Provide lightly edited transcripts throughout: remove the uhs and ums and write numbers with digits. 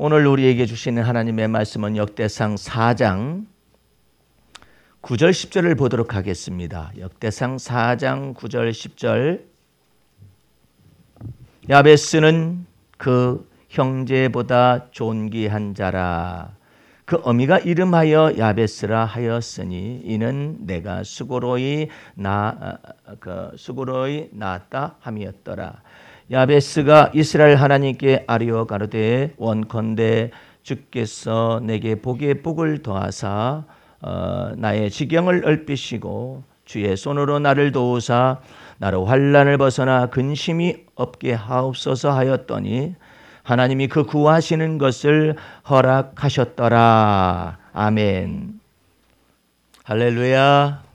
오늘 우리에게 주시는 하나님의 말씀은 역대상 4장 9절 10절을 보도록 하겠습니다. 역대상 4장 9절 10절. 야베스는 그 형제보다 존귀한 자라. 그 어미가 이름하여 야베스라 하였으니 이는 내가 수고로이 낳았다 함이었더라. 야베스가 이스라엘 하나님께 아뢰어 가로되 원컨대 주께서 내게 복에 복을 더하사 나의 지경을 얼피시고 주의 손으로 나를 도우사 나로 환난을 벗어나 근심이 없게 하옵소서 하였더니 하나님이 그 구하시는 것을 허락하셨더라. 아멘. 할렐루야.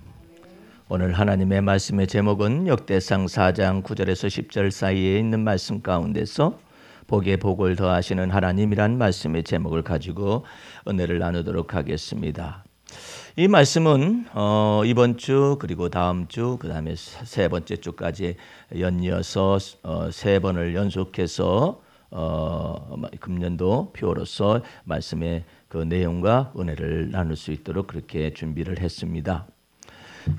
오늘 하나님의 말씀의 제목은 역대상 4장 9절에서 10절 사이에 있는 말씀 가운데서 복에 복을 더하시는 하나님이란 말씀의 제목을 가지고 은혜를 나누도록 하겠습니다. 이 말씀은 이번 주 그리고 다음 주 그다음에 세 번째 주까지 연이어서 세 번을 연속해서 금년도 표로서 말씀의 그 내용과 은혜를 나눌 수 있도록 그렇게 준비를 했습니다.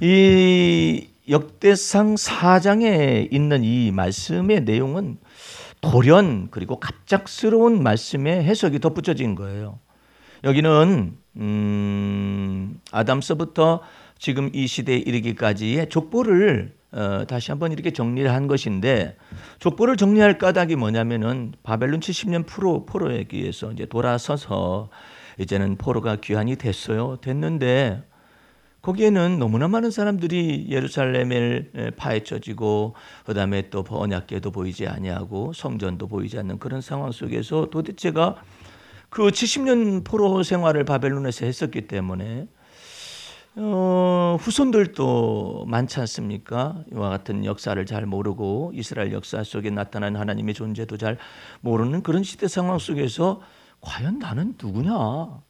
이 역대상 4장에 있는 이 말씀의 내용은 돌연 그리고 갑작스러운 말씀의 해석이 덧붙여진 거예요. 여기는 아담서부터 지금 이 시대에 이르기까지의 족보를 다시 한번 이렇게 정리를 한 것인데, 족보를 정리할 까닭이 뭐냐면은 바벨론 70년 포로에 의해서 이제 돌아서서 이제는 포로가 귀환이 됐는데 거기에는 너무나 많은 사람들이 예루살렘을 파헤쳐지고 그다음에 또 언약궤도 보이지 아니하고 성전도 보이지 않는 그런 상황 속에서 도대체가 그 70년 포로 생활을 바벨론에서 했었기 때문에 후손들도 많지 않습니까? 이와 같은 역사를 잘 모르고 이스라엘 역사 속에 나타난 하나님의 존재도 잘 모르는 그런 시대 상황 속에서 과연 나는 누구냐?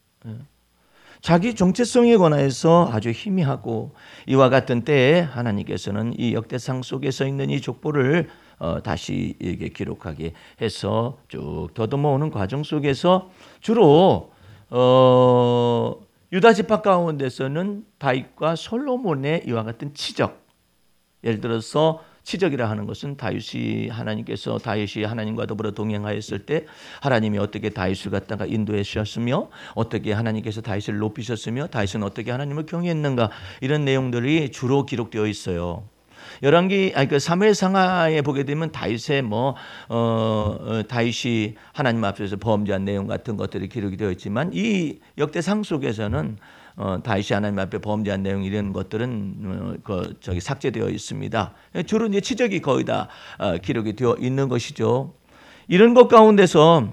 자기 정체성에 관해서 아주 희미하고, 이와 같은 때에 하나님께서는 이 역대상 속에서 있는 이 족보를 다시 이게 기록하게 해서 쭉 더듬어 오는 과정 속에서 주로 유다 지파 가운데서는 다윗과 솔로몬의 이와 같은 치적, 예를 들어서 치적이라 하는 것은 다윗이 하나님과 더불어 동행하였을 때 하나님이 어떻게 다윗을 갖다가 인도하셨으며 어떻게 하나님께서 다윗을 높이셨으며 다윗은 어떻게 하나님을 경외했는가, 이런 내용들이 주로 기록되어 있어요. 사무엘상하에 보게 되면 다윗의 다윗이 하나님 앞에서 범죄한 내용 같은 것들이 기록이 되어 있지만, 이 역대상 속에서는 다윗이 하나님 앞에 범죄한 내용 이런 것들은 삭제되어 있습니다. 주로 이제 치적이 거의 다 기록이 되어 있는 것이죠. 이런 것 가운데서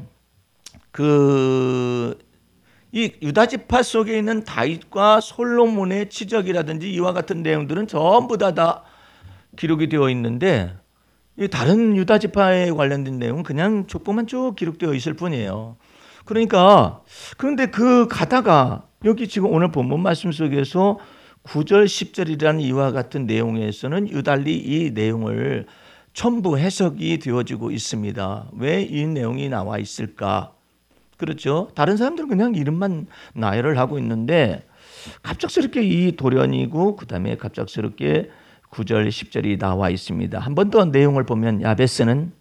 이 유다 지파 속에 있는 다윗과 솔로몬의 치적이라든지 이와 같은 내용들은 전부 다 기록이 되어 있는데, 다른 유다 지파에 관련된 내용은 그냥 족보만 쭉 기록되어 있을 뿐이에요. 그런데 가다가 여기 지금 오늘 본문 말씀 속에서 9절 10절이라는 이와 같은 내용에서는 유달리 이 내용을 전부 해석이 되어지고 있습니다. 왜 이 내용이 나와 있을까? 그렇죠? 다른 사람들은 그냥 이름만 나열을 하고 있는데 갑작스럽게 이 돌연이고 그다음에 갑작스럽게 9절 10절이 나와 있습니다. 한 번 더 내용을 보면 야베스는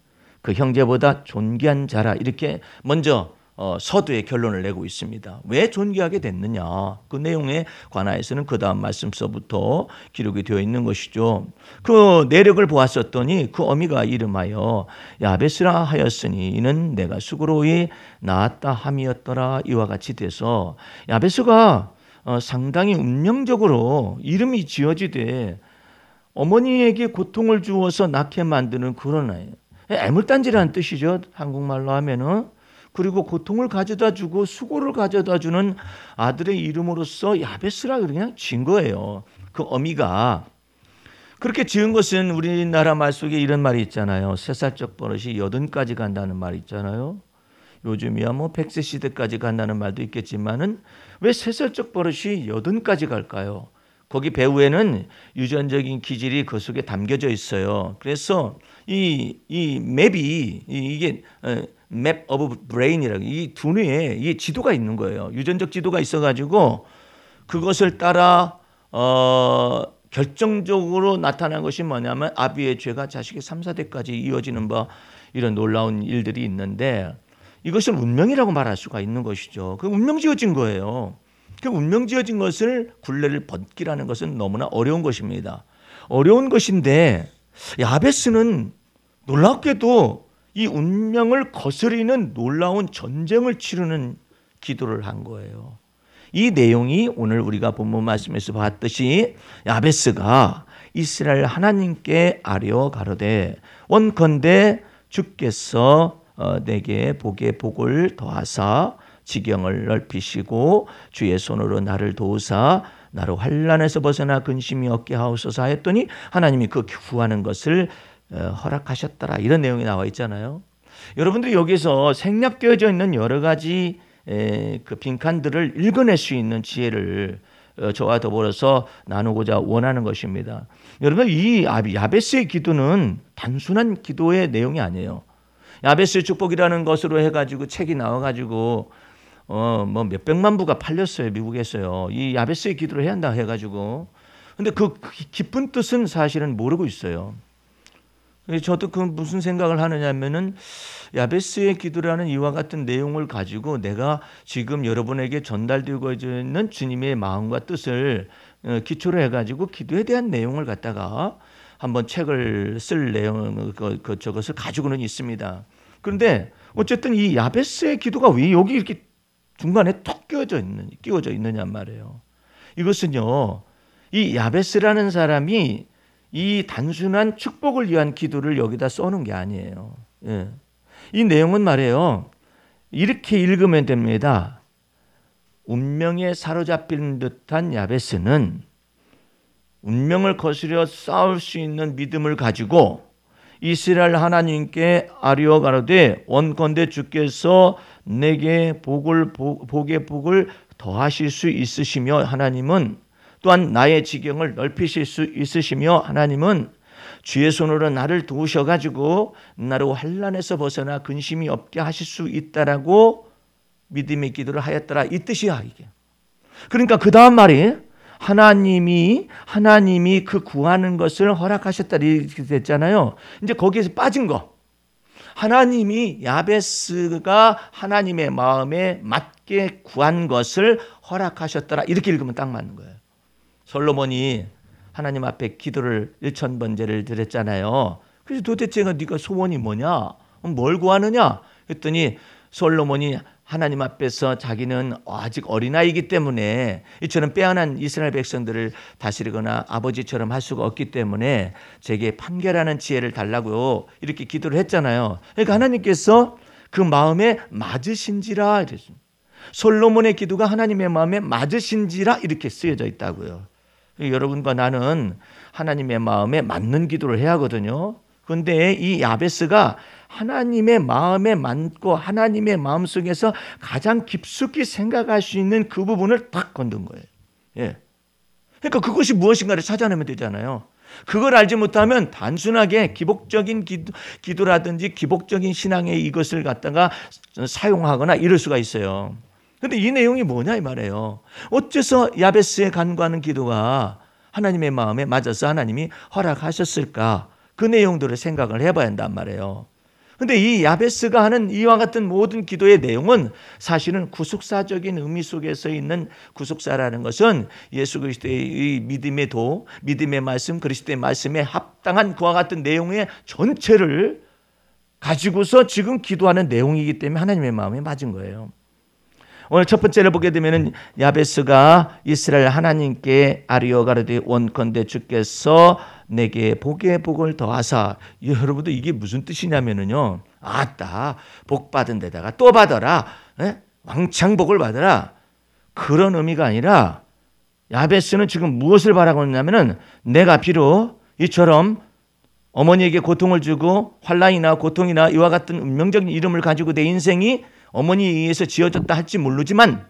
그 형제보다 존귀한 자라, 이렇게 먼저 서두에 결론을 내고 있습니다. 왜 존귀하게 됐느냐, 그 내용에 관하여서는 그 다음 말씀서부터 기록이 되어 있는 것이죠. 그 내력을 보았었더니 그 어미가 이름하여 야베스라 하였으니 이는 내가 수고로이 낳았다 함이었더라. 이와 같이 돼서 야베스가 상당히 운명적으로 이름이 지어지되 어머니에게 고통을 주어서 낳게 만드는 그런 아이예요. 애물단지라는 뜻이죠, 한국말로 하면은. 그리고 고통을 가져다 주고 수고를 가져다 주는 아들의 이름으로서 야베스라 그냥 지은 거예요. 그 어미가 그렇게 지은 것은 우리나라 말 속에 이런 말이 있잖아요. 3살적 버릇이 80까지 간다는 말이 있잖아요. 요즘이야 100세 시대까지 간다는 말도 있겠지만은 왜 3살적 버릇이 80까지 갈까요? 거기 배후에는 유전적인 기질이 그 속에 담겨져 있어요. 그래서 이 맵이 이게 map of brain이라고 이 두뇌에 이 지도가 있는 거예요. 유전적 지도가 있어가지고 그것을 따라 결정적으로 나타난 것이 뭐냐면 아비의 죄가 자식의 3, 4대까지 이어지는 이런 놀라운 일들이 있는데 이것을 운명이라고 말할 수가 있는 것이죠. 그 운명 지어진 거예요. 그 운명 지어진 것을 굴레를 벗기라는 것은 너무나 어려운 것입니다. 어려운 것인데 야베스는 놀랍게도 이 운명을 거스리는 놀라운 전쟁을 치르는 기도를 한 거예요. 이 내용이 오늘 우리가 본문 말씀에서 봤듯이 야베스가 이스라엘 하나님께 아뢰어 가로되 원컨대 주께서 내게 복에 복을 더하사 지경을 넓히시고 주의 손으로 나를 도우사 나로 환난에서 벗어나 근심이 없게 하옵소서 했더니 하나님이 그 구하는 것을 허락하셨더라. 이런 내용이 나와 있잖아요. 여러분들이 여기서 생략되어져 있는 여러 가지 그 빈칸들을 읽어낼 수 있는 지혜를 저와 더불어서 나누고자 원하는 것입니다. 여러분 이 야베스의 기도는 단순한 기도의 내용이 아니에요. 야베스의 축복이라는 것으로 해가지고 책이 나와가지고 뭐 몇백만 부가 팔렸어요. 미국에서요. 이 야베스의 기도를 해야 한다 해가지고. 근데 그 깊은 뜻은 사실은 모르고 있어요. 저도 그 무슨 생각을 하느냐면은 야베스의 기도라는 이와 같은 내용을 가지고 내가 지금 여러분에게 전달되고 있는 주님의 마음과 뜻을 기초로 해가지고 기도에 대한 내용을 갖다가 한번 책을 쓸 내용 저것을 가지고는 있습니다. 그런데 어쨌든 이 야베스의 기도가 왜 여기 이렇게 중간에 톡 끼워져 있느냐 말이에요. 이것은요, 이 야베스라는 사람이 이 단순한 축복을 위한 기도를 여기다 써놓은 게 아니에요. 예. 이 내용은 말이에요. 이렇게 읽으면 됩니다. 운명에 사로잡힌 듯한 야베스는 운명을 거스려 싸울 수 있는 믿음을 가지고 이스라엘 하나님께 아뢰어 가로되 원컨대 주께서 내게 복의 복을 더하실 수 있으시며 하나님은 또한 나의 지경을 넓히실 수 있으시며 하나님은 주의 손으로 나를 도우셔가지고 나로 환난에서 벗어나 근심이 없게 하실 수 있다라고 믿음의 기도를 하였더라. 이 뜻이야 이게. 그러니까 그 다음 말이 하나님이 그 구하는 것을 허락하셨다 이렇게 됐잖아요. 이제 거기에서 빠진 거. 하나님이 야베스가 하나님의 마음에 맞게 구한 것을 허락하셨더라. 이렇게 읽으면 딱 맞는 거예요. 솔로몬이 하나님 앞에 기도를 1000번제를 드렸잖아요. 그래서 도대체 네가 소원이 뭐냐? 뭘 구하느냐? 했더니 솔로몬이 하나님 앞에서 자기는 아직 어린아이이기 때문에 이처럼 빼어난 이스라엘 백성들을 다스리거나 아버지처럼 할 수가 없기 때문에 제게 판결하는 지혜를 달라고 이렇게 기도를 했잖아요. 그러니까 하나님께서 그 마음에 맞으신지라 이랬습니다. 솔로몬의 기도가 하나님의 마음에 맞으신지라 이렇게 쓰여져 있다고요. 여러분과 나는 하나님의 마음에 맞는 기도를 해야 하거든요. 그런데 이 야베스가 하나님의 마음에 맞고 하나님의 마음속에서 가장 깊숙이 생각할 수 있는 그 부분을 딱 건든 거예요. 예. 그러니까 그것이 무엇인가를 찾아내면 되잖아요. 그걸 알지 못하면 단순하게 기복적인 기도라든지 기복적인 신앙의 이것을 갖다가 사용하거나 이럴 수가 있어요. 그런데 이 내용이 뭐냐 이 말이에요. 어째서 야베스의 간구하는 기도가 하나님의 마음에 맞아서 하나님이 허락하셨을까? 그 내용들을 생각을 해봐야 한단 말이에요. 그런데 이 야베스가 하는 이와 같은 모든 기도의 내용은 사실은 구속사적인 의미 속에서 있는 구속사라는 것은 예수 그리스도의 믿음의 도, 믿음의 말씀, 그리스도의 말씀에 합당한 그와 같은 내용의 전체를 가지고서 지금 기도하는 내용이기 때문에 하나님의 마음에 맞은 거예요. 오늘 첫 번째를 보게 되면 야베스가 이스라엘 하나님께 아뢰어 가로되 원컨대 주께서 내게 복의 복을 더하사. 여러분들 이게 무슨 뜻이냐면요, 아따 복 받은 데다가 또 받아라, 왕창 복을 받아라, 그런 의미가 아니라 야베스는 지금 무엇을 바라고 있냐면은 내가 비록 이처럼 어머니에게 고통을 주고 환난이나 고통이나 이와 같은 운명적인 이름을 가지고 내 인생이 어머니에 의해서 지어졌다 할지 모르지만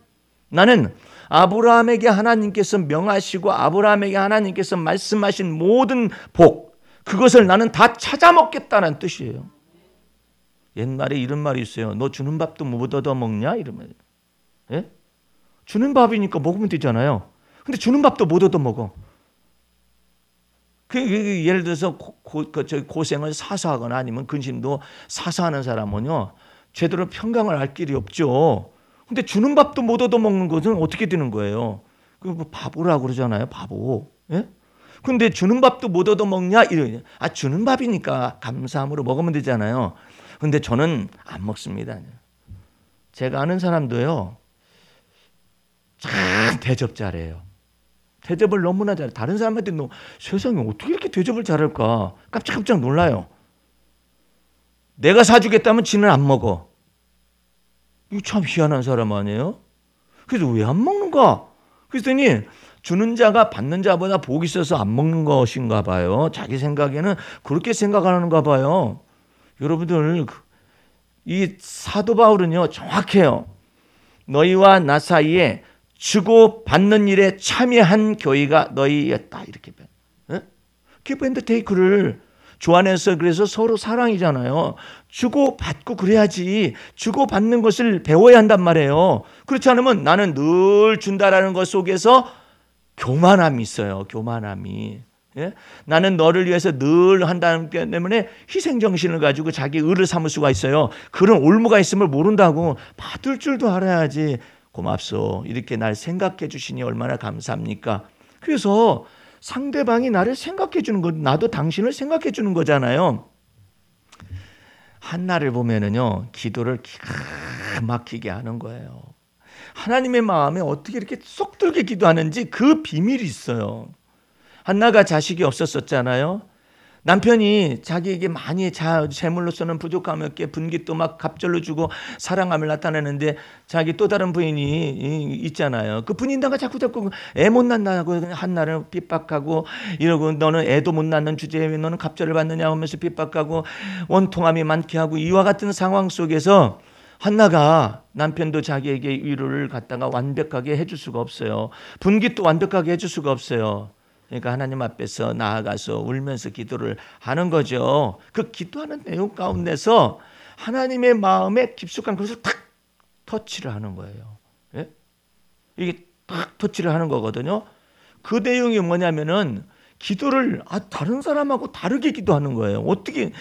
나는 아브라함에게 하나님께서 명하시고 아브라함에게 하나님께서 말씀하신 모든 복, 그것을 나는 다 찾아먹겠다는 뜻이에요. 옛날에 이런 말이 있어요. 너 주는 밥도 못 얻어 먹냐? 이러면. 예? 주는 밥이니까 먹으면 되잖아요. 근데 주는 밥도 못 얻어 먹어. 예를 들어서 고생을 사서 하거나 아니면 근심도 사서 하는 사람은요, 제대로 평강을 알 길이 없죠. 근데 주는 밥도 못 얻어 먹는 것은 어떻게 되는 거예요? 그 바보라고 그러잖아요, 바보. 예? 근데 주는 밥도 못 얻어 먹냐? 주는 밥이니까 감사함으로 먹으면 되잖아요. 근데 저는 안 먹습니다. 제가 아는 사람도요, 참 대접 잘해요. 대접을 너무나 잘해. 다른 사람한테 세상에 어떻게 이렇게 대접을 잘할까? 깜짝깜짝 놀라요. 내가 사주겠다면 지는 안 먹어. 이거 참 희한한 사람 아니에요? 그래서 왜 안 먹는가? 그랬더니 주는 자가 받는 자보다 복이 있어서 안 먹는 것인가 봐요. 자기 생각에는 그렇게 생각하는가 봐요. 여러분들, 이 사도 바울은요, 정확해요. 너희와 나 사이에 주고 받는 일에 참여한 교회가 너희였다. 이렇게 give and take를 조안해서 그래서 서로 사랑이잖아요. 주고 받고 그래야지. 주고 받는 것을 배워야 한단 말이에요. 그렇지 않으면 나는 늘 준다라는 것 속에서 교만함이 있어요. 교만함이. 예? 나는 너를 위해서 늘 한다는 게 때문에 희생정신을 가지고 자기 의를 삼을 수가 있어요. 그런 올무가 있음을 모른다고. 받을 줄도 알아야지. 고맙소. 이렇게 날 생각해 주시니 얼마나 감사합니까? 그래서 상대방이 나를 생각해 주는 것, 나도 당신을 생각해 주는 거잖아요. 한나를 보면은요, 기도를 기가 막히게 하는 거예요. 하나님의 마음에 어떻게 이렇게 쏙 들게 기도하는지 그 비밀이 있어요. 한나가 자식이 없었잖아요. 남편이 자기에게 많이 재물로서는 부족함이 없게 분깃도 막 갑절로 주고 사랑함을 나타내는데 자기 또 다른 부인이 있잖아요. 그 부인다가 자꾸 애 못 낳는다고 한나를 핍박하고 이러고 너는 애도 못 낳는 주제에 왜 너는 갑절을 받느냐 하면서 핍박하고 원통함이 많게 하고 이와 같은 상황 속에서 한나가 남편도 자기에게 위로를 갖다가 완벽하게 해줄 수가 없어요. 분깃도 완벽하게 해줄 수가 없어요. 그러니까 하나님 앞에서 나아가서 울면서 기도를 하는 거죠. 그 기도하는 내용 가운데서 하나님의 마음에 깊숙한 것을 탁 터치를 하는 거예요. 예? 이게 탁 터치를 하는 거거든요. 그 내용이 뭐냐면은 기도를 다른 사람하고 다르게 기도하는 거예요. 어떻게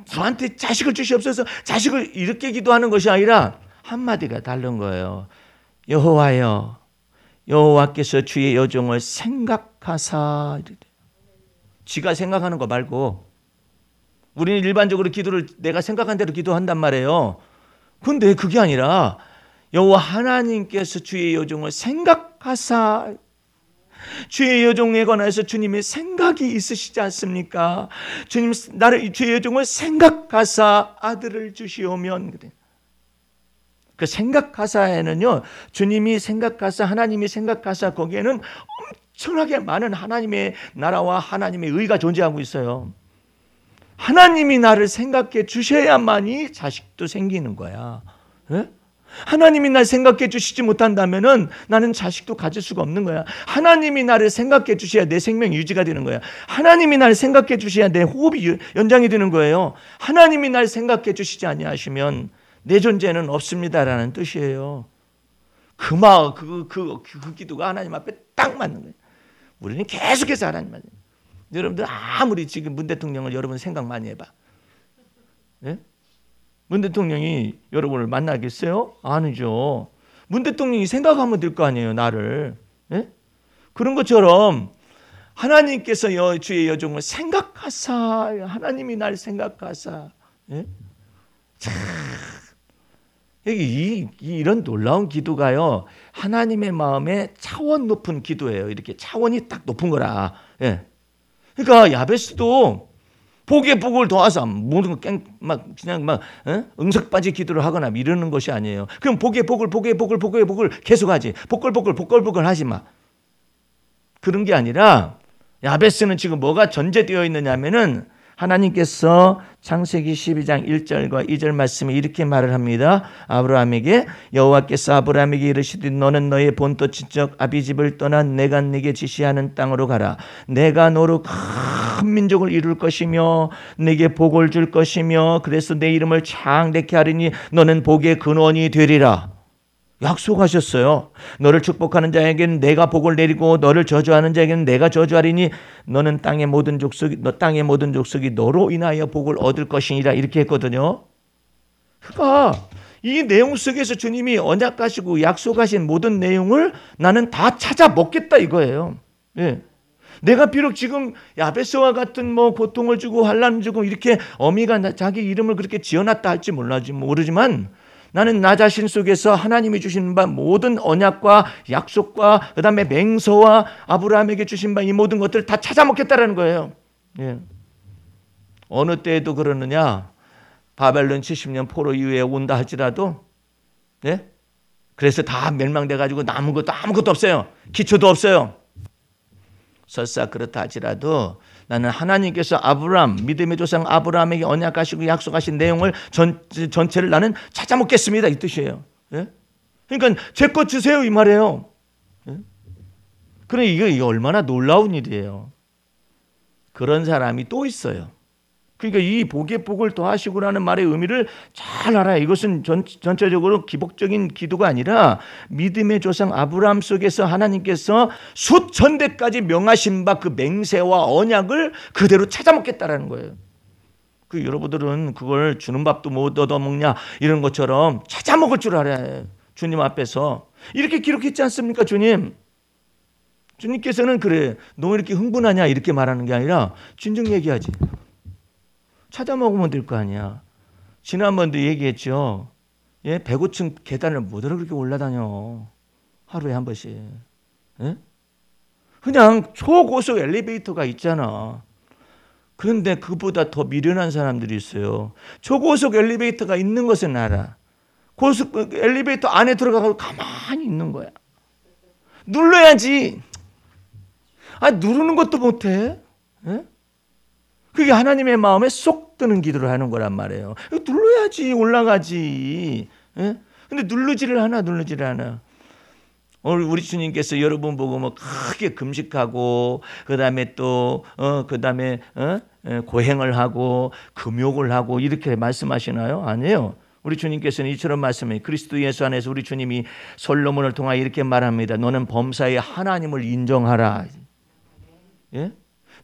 저한테 자식을 주시옵소서 자식을 이렇게 기도하는 것이 아니라 한마디가 다른 거예요. 여호와여 여호와께서 주의 여종을 생각하사. 지가 생각하는 거 말고 우리는 일반적으로 기도를 내가 생각한 대로 기도한단 말이에요. 그런데 그게 아니라 여호와 하나님께서 주의 여종을 생각하사. 주의 여종에 관해서 주님의 생각이 있으시지 않습니까? 주님 나를 주의 여종을 생각하사 아들을 주시오면. 그 생각하사에는요, 주님이 생각하사 하나님이 생각하사 거기에는 엄청나게 많은 하나님의 나라와 하나님의 의가 존재하고 있어요. 하나님이 나를 생각해 주셔야만이 자식도 생기는 거야. 네? 하나님이 날 생각해 주시지 못한다면은 나는 자식도 가질 수가 없는 거야. 하나님이 나를 생각해 주셔야 내 생명 유지가 되는 거야. 하나님이 나를 생각해 주셔야 내 호흡이 연장이 되는 거예요. 하나님이 날 생각해 주시지 아니하시면 내 존재는 없습니다라는 뜻이에요. 그 마음, 그 기도가 하나님 앞에 딱 맞는 거예요. 우리는 계속해서 하나님 맞아요. 여러분들 아무리 지금 문 대통령을 여러분 생각 많이 해봐. 네? 문 대통령이 여러분을 만나겠어요? 아니죠. 문 대통령이 생각하면 될 거 아니에요, 나를. 네? 그런 것처럼 하나님께서 주의 여종을 생각하사, 하나님이 날 생각하사. 네? 참. 이런 놀라운 기도가요, 하나님의 마음에 차원 높은 기도예요. 이렇게 차원이 딱 높은 거라. 예. 그러니까 야베스도 복에 복을 더하사 모든 거 그냥 응석바지 기도를 하거나 이러는 것이 아니에요. 그럼 복에 복을 계속하지. 복걸 하지 마. 그런 게 아니라 야베스는 지금 뭐가 전제되어 있느냐면은 하나님께서 창세기 12장 1절과 2절 말씀에 이렇게 말을 합니다. 아브라함에게 여호와께서 아브라함에게 이르시되 너는 너의 본토 친척 아비집을 떠나 내가 네게 지시하는 땅으로 가라. 내가 너로 큰 민족을 이룰 것이며 네게 복을 줄 것이며 그래서 내 이름을 창대케 하리니 너는 복의 근원이 되리라. 약속하셨어요. 너를 축복하는 자에게는 내가 복을 내리고 너를 저주하는 자에게는 내가 저주하리니 너는 땅의 모든 족속이 너로 인하여 복을 얻을 것이니라 이렇게 했거든요. 그러니까 이 내용 속에서 주님이 언약하시고 약속하신 모든 내용을 나는 다 찾아 먹겠다 이거예요. 예. 내가 비록 지금 야베스와 같은 고통을 주고 환난을 주고 이렇게 어미가 자기 이름을 그렇게 지어놨다 할지 모르지만 나는 나 자신 속에서 하나님이 주신 바 모든 언약과 약속과 그 다음에 맹서와 아브라함에게 주신 바 이 모든 것들을 다 찾아먹겠다라는 거예요. 예. 어느 때에도 그러느냐? 바벨론 70년 포로 이후에 온다 할지라도 예? 그래서 다 멸망돼가지고 남은 것도 아무것도 없어요. 기초도 없어요. 설사 그렇다 할지라도 나는 하나님께서 아브라함 믿음의 조상 아브라함에게 언약하시고 약속하신 내용을 전체를 나는 찾아먹겠습니다 이 뜻이에요. 예? 그러니까 제 것 주세요 이 말이에요. 예? 그러니 이게 얼마나 놀라운 일이에요. 그런 사람이 또 있어요. 그러니까 이 복의 복을 더하시고라는 말의 의미를 잘 알아요. 이것은 전체적으로 기복적인 기도가 아니라 믿음의 조상 아브라함 속에서 하나님께서 수천 대까지 명하신 바 그 맹세와 언약을 그대로 찾아먹겠다라는 거예요. 그 여러분들은 그걸 주는 밥도 못 얻어먹냐 이런 것처럼 찾아먹을 줄 알아요. 주님 앞에서 이렇게 기록했지 않습니까? 주님께서는 그래 너 이렇게 흥분하냐 이렇게 말하는 게 아니라 진정 얘기하지. 찾아 먹으면 될 거 아니야. 지난번도 얘기했죠. 예? 105층 계단을 뭐더러 그렇게 올라다녀. 하루에 한 번씩. 예? 그냥 초고속 엘리베이터가 있잖아. 그런데 그보다 더 미련한 사람들이 있어요. 초고속 엘리베이터가 있는 것은 알아. 고속 엘리베이터 안에 들어가고 가만히 있는 거야. 눌러야지. 누르는 것도 못해. 예? 그게 하나님의 마음에 쏙 드는 기도를 하는 거란 말이에요. 눌러야지 올라가지. 예? 근데 누르지를 않아. 오늘 우리 주님께서 여러분 보고 크게 금식하고 그다음에 또 그다음에 고행을 하고 금욕을 하고 이렇게 말씀하시나요? 아니에요. 우리 주님께서는 이처럼 말씀해. 그리스도 예수 안에서 우리 주님이 솔로몬을 통하여 이렇게 말합니다. 너는 범사에 하나님을 인정하라. 예?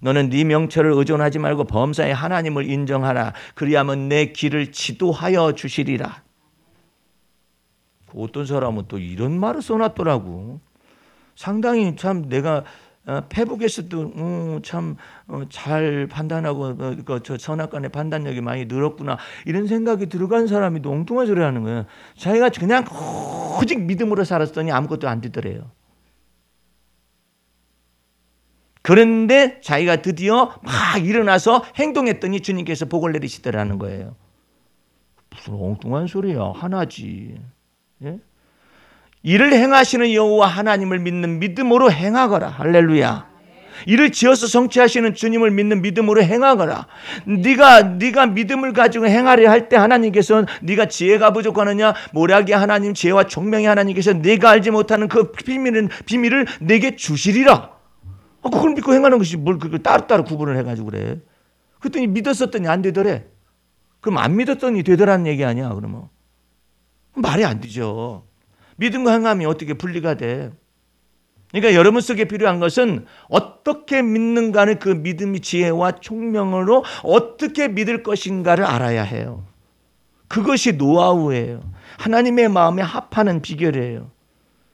너는 네 명철을 의존하지 말고 범사에 하나님을 인정하라. 그리하면 내 길을 지도하여 주시리라. 어떤 사람은 또 이런 말을 써놨더라고. 상당히 참 내가 페북에서도 참 잘 판단하고 저 선악간의 판단력이 많이 늘었구나 이런 생각이 들어간 사람이 엉뚱한 소리 하는 거예요. 자기가 그냥 오직 믿음으로 살았더니 아무것도 안 되더래요. 그런데 자기가 드디어 막 일어나서 행동했더니 주님께서 복을 내리시더라는 거예요. 무슨 엉뚱한 소리야. 하나지. 예? 이를 행하시는 여호와 하나님을 믿는 믿음으로 행하거라. 할렐루야. 이를 지어서 성취하시는 주님을 믿는 믿음으로 행하거라. 네가 믿음을 가지고 행하려 할 때 하나님께서는 네가 지혜가 부족하느냐 모략의 하나님 지혜와 총명의 하나님께서 네가 알지 못하는 그 비밀을 내게 주시리라. 그걸 믿고 행하는 것이 뭘 그걸 따로따로 구분을 해가지고 그래. 그랬더니 믿었었더니 안 되더래. 그럼 안 믿었더니 되더라는 얘기 아니야 그러면. 말이 안 되죠. 믿음과 행함이 어떻게 분리가 돼. 그러니까 여러분 속에 필요한 것은 어떻게 믿는가는 그 믿음의 지혜와 총명으로 어떻게 믿을 것인가를 알아야 해요. 그것이 노하우예요. 하나님의 마음에 합하는 비결이에요.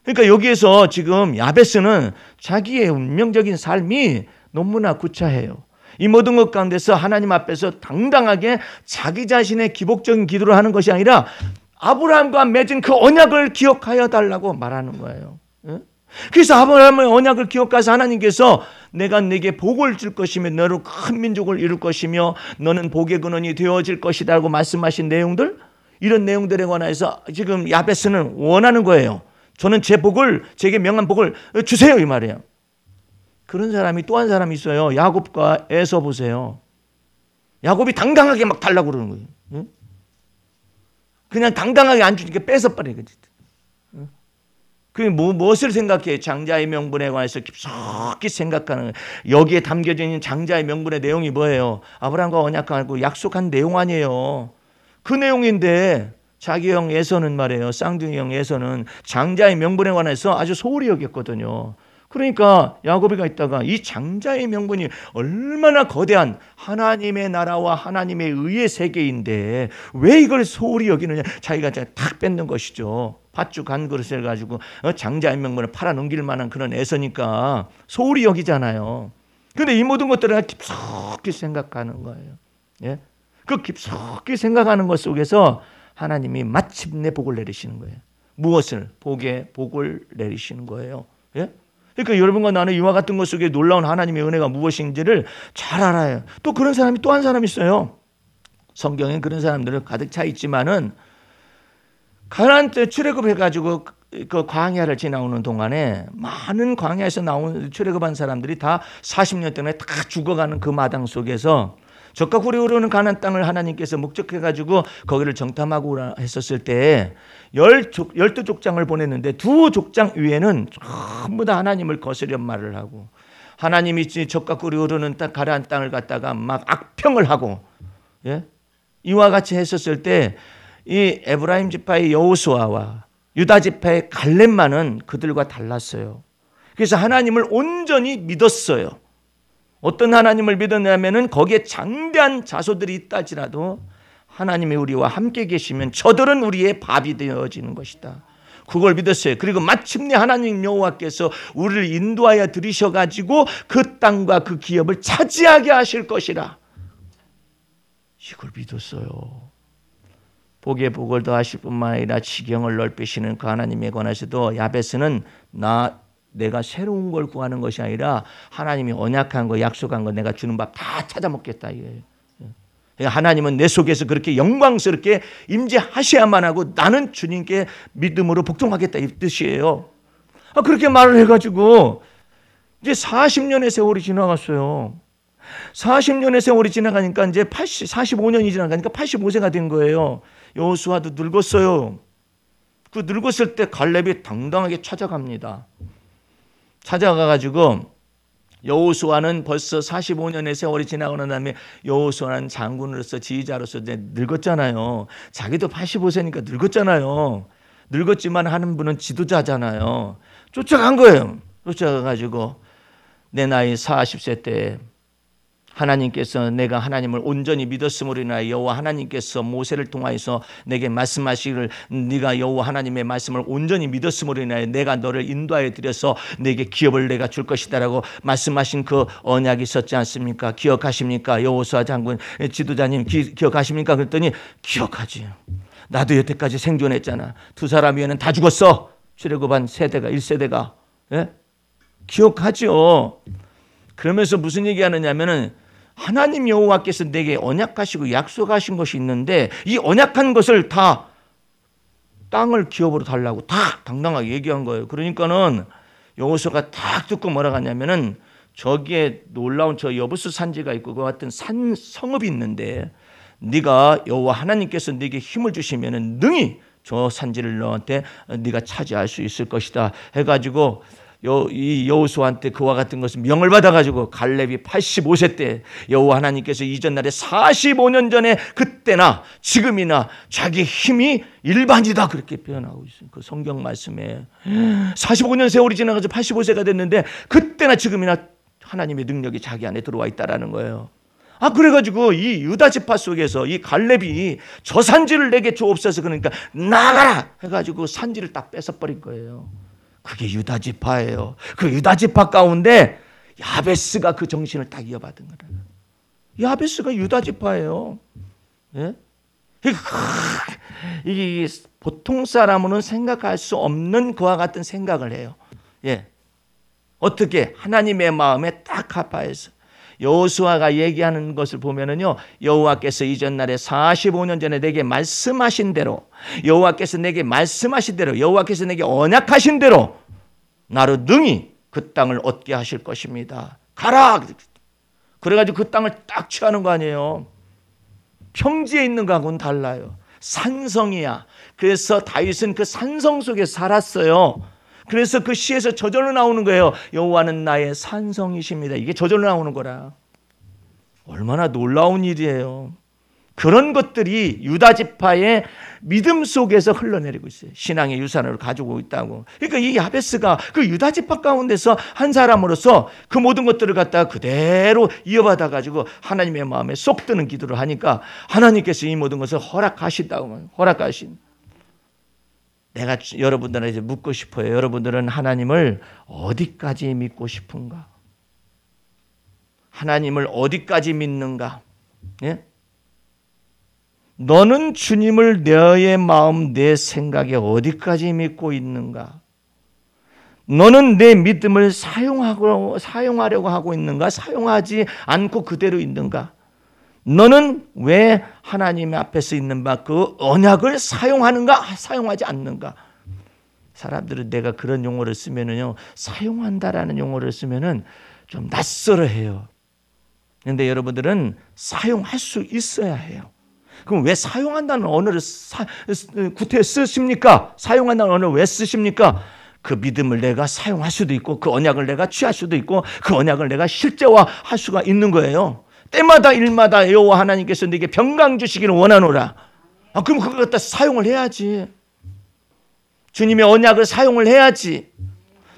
그러니까 여기에서 지금 야베스는 자기의 운명적인 삶이 너무나 구차해요. 이 모든 것 가운데서 하나님 앞에서 당당하게 자기 자신의 기복적인 기도를 하는 것이 아니라 아브라함과 맺은 그 언약을 기억하여 달라고 말하는 거예요. 그래서 아브라함의 언약을 기억해서 하나님께서 내가 네게 복을 줄 것이며 너로 큰 민족을 이룰 것이며 너는 복의 근원이 되어질 것이다 라고 말씀하신 내용들, 이런 내용들에 관해서 지금 야베스는 원하는 거예요. 저는 제게 명한 복을 주세요 이 말이에요. 그런 사람이 또 한 사람이 있어요. 야곱과 에서 보세요. 야곱이 당당하게 막 달라고 그러는 거예요. 응? 그냥 당당하게 안 주니까 뺏어버려. 그게 무엇을 생각해? 장자의 명분에 관해서 깊숙이 생각하는 거예요. 여기에 담겨져 있는 장자의 명분의 내용이 뭐예요? 아브라함과 언약하고 약속한 내용 아니에요. 그 내용인데 자기 형 에서는 말이에요. 쌍둥이 형 에서는 장자의 명분에 관해서 아주 소홀히 여겼거든요. 그러니까 야곱이가 있다가 이 장자의 명분이 얼마나 거대한 하나님의 나라와 하나님의 의의 세계인데 왜 이걸 소홀히 여기느냐. 자기가 탁 뺏는 것이죠. 팥죽 한 그릇을 가지고 장자의 명분을 팔아넘길 만한 그런 애서니까 소홀히 여기잖아요. 그런데 이 모든 것들을 깊숙이 생각하는 거예요. 예? 그 깊숙이 생각하는 것 속에서 하나님이 마침내 복을 내리시는 거예요. 무엇을? 복에 복을 내리시는 거예요. 예? 그러니까 여러분과 나는 이와 같은 것 속에 놀라운 하나님의 은혜가 무엇인지를 잘 알아요. 또 그런 사람이 또 한 사람 있어요. 성경에 그런 사람들은 가득 차 있지만은 가나안 때 출애굽해가지고 그 광야를 지나오는 동안에 많은 광야에서 나온 출애굽한 사람들이 다 40년 동안에 다 죽어가는 그 마당 속에서 적과 꿀이 흐르는 가나안 땅을 하나님께서 목적해가지고 거기를 정탐하고 했었을 때 12족장을 보냈는데 2족장 위에는 전부 다 하나님을 거스려 말을 하고 하나님이 적과 꿀이 흐르는 가나안 땅을 갖다가 막 악평을 하고 예? 이와 같이 했었을 때 이 에브라임 지파의 여호수아와 유다 지파의 갈렙만은 그들과 달랐어요. 그래서 하나님을 온전히 믿었어요. 어떤 하나님을 믿었냐면은 거기에 장대한 자소들이 있다 할지라도 하나님이 우리와 함께 계시면 저들은 우리의 밥이 되어지는 것이다. 그걸 믿었어요. 그리고 마침내 하나님 여호와께서 우리를 인도하여 들이셔가지고 그 땅과 그 기업을 차지하게 하실 것이라. 이걸 믿었어요. 복에 복을 더하실 뿐만 아니라 지경을 넓히시는 그 하나님에 관해서도 야베스는 내가 새로운 걸 구하는 것이 아니라 하나님이 언약한 거 약속한 거 내가 주는 밥 다 찾아 먹겠다 이거예요. 하나님은 내 속에서 그렇게 영광스럽게 임재하셔야만 하고 나는 주님께 믿음으로 복종하겠다 이 뜻이에요. 그렇게 말을 해가지고 이제 40년의 세월이 지나갔어요. 40년의 세월이 지나가니까 이제 45년이 지나가니까 85세가 된 거예요. 여호수아도 늙었어요. 그 늙었을 때 갈렙이 당당하게 찾아갑니다. 찾아가가지고 여호수아는 벌써 45년의 세월이 지나고 난 다음에 여호수아는 장군으로서 지휘자로서 이제 늙었잖아요. 자기도 85세니까 늙었잖아요. 늙었지만 하는 분은 지도자잖아요. 쫓아간 거예요. 쫓아가가지고 내 나이 40세 때 하나님께서 내가 하나님을 온전히 믿었음으로 인하여 여호와 하나님께서 모세를 통하여서 내게 말씀하시기를 네가 여호와 하나님의 말씀을 온전히 믿었음으로 인하여 내가 너를 인도하여 드려서 내게 기업을 내가 줄 것이다라고 말씀하신 그 언약이 있었지 않습니까? 기억하십니까? 여호수아 장군 지도자님 기억하십니까? 그랬더니 기억하지. 나도 여태까지 생존했잖아. 두 사람 위에는 다 죽었어. 출애굽한 세대가 1세대가. 예? 기억하죠. 그러면서 무슨 얘기하느냐면은 하나님 여호와께서 내게 언약하시고 약속하신 것이 있는데 이 언약한 것을 다 땅을 기업으로 달라고 다 당당하게 얘기한 거예요. 그러니까는 여호수아가 딱 듣고 뭐라고 하냐면은 저기에 놀라운 저 여부스 산지가 있고 그 같은 산 성읍이 있는데 네가 여호와 하나님께서 네게 힘을 주시면은 능히 저 산지를 너한테 네가 차지할 수 있을 것이다 해가지고 이 여호수아한테 그와 같은 것을 명을 받아가지고 갈렙이 85세 때 여호와 하나님께서 이전 날에 45년 전에 그때나 지금이나 자기 힘이 일반이다 그렇게 표현하고 있어요. 그 성경 말씀에 45년 세월이 지나가서 85세가 됐는데 그때나 지금이나 하나님의 능력이 자기 안에 들어와 있다라는 거예요. 그래가지고 이 유다 지파 속에서 이 갈렙이 저 산지를 내게 주옵소서 그러니까 나가라 해가지고 산지를 딱 뺏어버린 거예요. 그게 유다 지파예요. 그 유다 지파 가운데 야베스가 그 정신을 딱 이어받은 거예요. 야베스가 유다 지파예요. 예? 이게 보통 사람은 생각할 수 없는 그와 같은 생각을 해요. 예. 어떻게 하나님의 마음에 딱 합하여서 여호수아가 얘기하는 것을 보면은요, 여호와께서 이전 날에 45년 전에 내게 말씀하신 대로, 여호와께서 내게 말씀하신 대로, 여호와께서 내게 언약하신 대로 나로 능히 그 땅을 얻게 하실 것입니다. 가라. 그래가지고 그 땅을 딱 취하는 거 아니에요. 평지에 있는 거하고는 달라요. 산성이야. 그래서 다윗은 그 산성 속에 살았어요. 그래서 그 시에서 저절로 나오는 거예요. 여호와는 나의 산성이십니다. 이게 저절로 나오는 거라. 얼마나 놀라운 일이에요. 그런 것들이 유다 지파의 믿음 속에서 흘러내리고 있어요. 신앙의 유산을 가지고 있다고. 그러니까 이 야베스가 그 유다 지파 가운데서 한 사람으로서 그 모든 것들을 갖다가 그대로 이어받아 가지고 하나님의 마음에 쏙 드는 기도를 하니까 하나님께서 이 모든 것을 허락하신다고. 허락하신. 내가 여러분들한테 묻고 싶어요. 여러분들은 하나님을 어디까지 믿고 싶은가? 하나님을 어디까지 믿는가? 예? 너는 주님을 너의 마음, 내 생각에 어디까지 믿고 있는가? 너는 내 믿음을 사용하려고 하고 있는가? 사용하지 않고 그대로 있는가? 너는 왜 하나님 앞에서 있는 바 그 언약을 사용하는가? 사용하지 않는가? 사람들은 내가 그런 용어를 쓰면은요, 사용한다라는 용어를 쓰면은 좀 낯설어해요. 그런데 여러분들은 사용할 수 있어야 해요. 그럼 왜 사용한다는 언어를 구태여 쓰십니까? 사용한다는 언어를 왜 쓰십니까? 그 믿음을 내가 사용할 수도 있고 그 언약을 내가 취할 수도 있고 그 언약을 내가 실제화할 수가 있는 거예요. 때마다 일마다 여호와 하나님께서 네게 평강 주시기를 원하노라. 그럼 그걸 갖다 사용을 해야지. 주님의 언약을 사용을 해야지.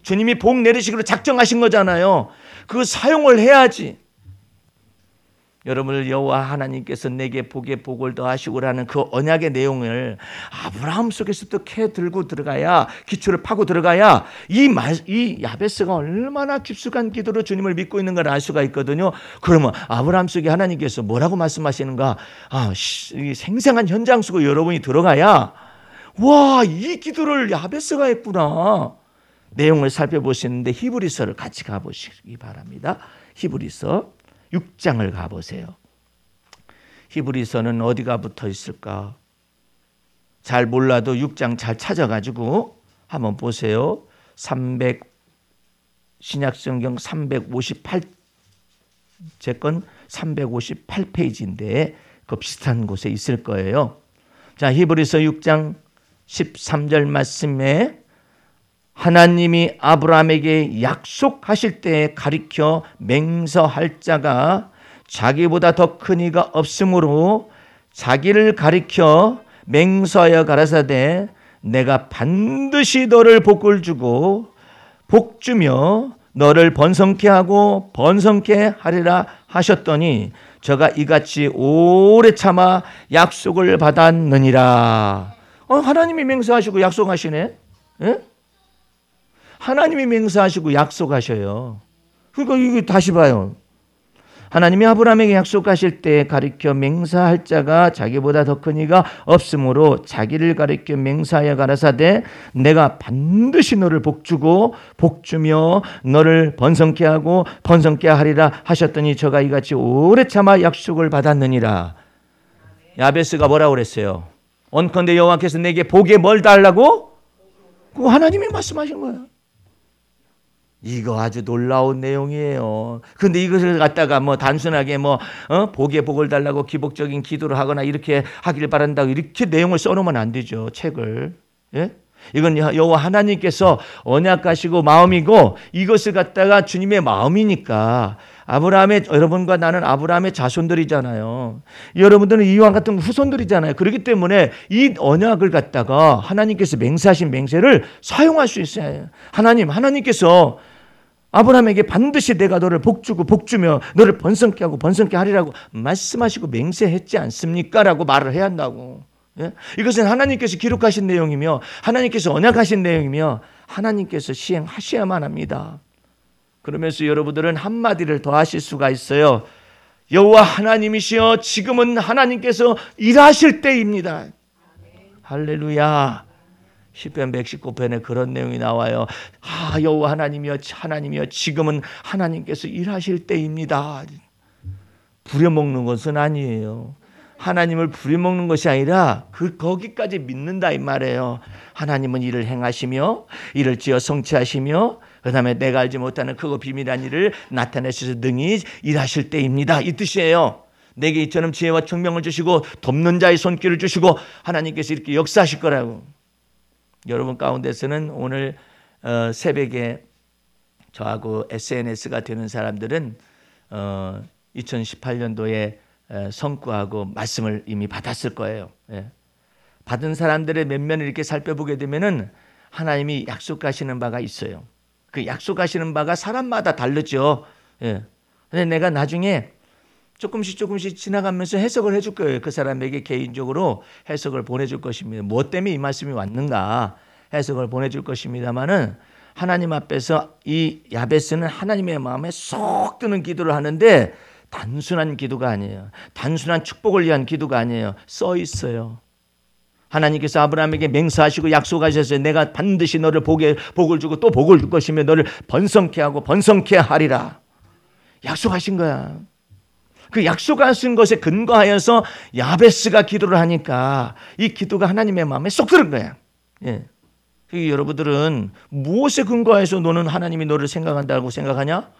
주님이 복 내리시기로 작정하신 거잖아요. 그 사용을 해야지. 여러분을 여호와 하나님께서 내게 복에 복을 더하시고라는 그 언약의 내용을 아브라함 속에서부터 캐 들고 들어가야, 기초를 파고 들어가야 이 야베스가 얼마나 깊숙한 기도로 주님을 믿고 있는 걸 알 수가 있거든요. 그러면 아브라함 속에 하나님께서 뭐라고 말씀하시는가? 이 생생한 현장 속에 여러분이 들어가야 와, 이 기도를 야베스가 했구나. 내용을 살펴보시는데 히브리서를 같이 가보시기 바랍니다. 히브리서 6장을 가보세요. 히브리서는 어디가 붙어 있을까? 잘 몰라도 6장 잘 찾아가지고 한번 보세요. 신약성경 358, 제 건 358페이지인데 그 비슷한 곳에 있을 거예요. 자, 히브리서 6장 13절 말씀에 하나님이 아브라함에게 약속하실 때에 가리켜 맹서할 자가 자기보다 더 큰 이가 없으므로 자기를 가리켜 맹서하여 가라사대 내가 반드시 너를 복을 주고 복 주며 너를 번성케 하고 번성케 하리라 하셨더니 저가 이같이 오래 참아 약속을 받았느니라. 하나님이 맹세하시고 약속하시네. 예? 하나님이 맹세하시고 약속하셔요. 그러니까 이거 다시 봐요. 하나님이 아브라함에게 약속하실 때 가리켜 맹세할 자가 자기보다 더 큰 이가 없으므로 자기를 가리켜 맹세하여 가라사대 내가 반드시 너를 복주고 복주며 너를 번성케 하고 번성케 하리라 하셨더니 저가 이같이 오래 참아 약속을 받았느니라. 야베스가 뭐라고 그랬어요? 온컨대 여호와께서 내게 복에 뭘 달라고? 그거 하나님이 말씀하신 거예요. 이거 아주 놀라운 내용이에요. 근데 이것을 갖다가 단순하게 복에 복을 달라고 기복적인 기도를 하거나 이렇게 하길 바란다고 이렇게 내용을 써놓으면 안 되죠. 책을. 예? 이건 여호와 하나님께서 언약하시고 마음이고 이것을 갖다가 주님의 마음이니까 여러분과 나는 아브라함의 자손들이잖아요. 여러분들은 이와 같은 후손들이잖아요. 그렇기 때문에 이 언약을 갖다가 하나님께서 맹세하신 맹세를 사용할 수 있어요. 하나님께서 아브라함에게 반드시 내가 너를 복주고 복주며 너를 번성케 하고 번성케 하리라고 말씀하시고 맹세했지 않습니까? 라고 말을 해야 한다고. 예? 이것은 하나님께서 기록하신 내용이며 하나님께서 언약하신 내용이며 하나님께서 시행하셔야만 합니다. 그러면서 여러분들은 한마디를 더 하실 수가 있어요. 여호와 하나님이시여 지금은 하나님께서 일하실 때입니다. 할렐루야. 시편 119편에 그런 내용이 나와요. 여호와 하나님이여 지금은 하나님께서 일하실 때입니다. 부려먹는 것은 아니에요. 하나님을 부려먹는 것이 아니라 거기까지 믿는다 이 말이에요. 하나님은 일을 행하시며 일을 지어 성취하시며 그 다음에 내가 알지 못하는 크고 비밀한 일을 나타내셔서 능히 일하실 때입니다. 이 뜻이에요. 내게 이처럼 지혜와 청명을 주시고 돕는 자의 손길을 주시고 하나님께서 이렇게 역사하실 거라고. 여러분 가운데서는 오늘 새벽에 저하고 SNS가 되는 사람들은 2018년도에 성구하고 말씀을 이미 받았을 거예요. 받은 사람들의 면면을 이렇게 살펴보게 되면은 하나님이 약속하시는 바가 있어요. 그 약속하시는 바가 사람마다 다르죠. 근데 내가 나중에 조금씩 지나가면서 해석을 해줄 거예요. 그 사람에게 개인적으로 해석을 보내줄 것입니다. 무엇 때문에 이 말씀이 왔는가 해석을 보내줄 것입니다만은 하나님 앞에서 이 야베스는 하나님의 마음에 쏙 드는 기도를 하는데 단순한 기도가 아니에요. 단순한 축복을 위한 기도가 아니에요. 써 있어요. 하나님께서 아브라함에게 맹세하시고 약속하셨어요. 내가 반드시 너를 복을 주고 또 복을 줄 것이며 너를 번성케 하고 번성케 하리라. 약속하신 거야. 그 약속하신 것에 근거하여서 야베스가 기도를 하니까 이 기도가 하나님의 마음에 쏙 들은 거야. 여러분들은 무엇에 근거해서 너는 하나님이 너를 생각한다고 생각하냐?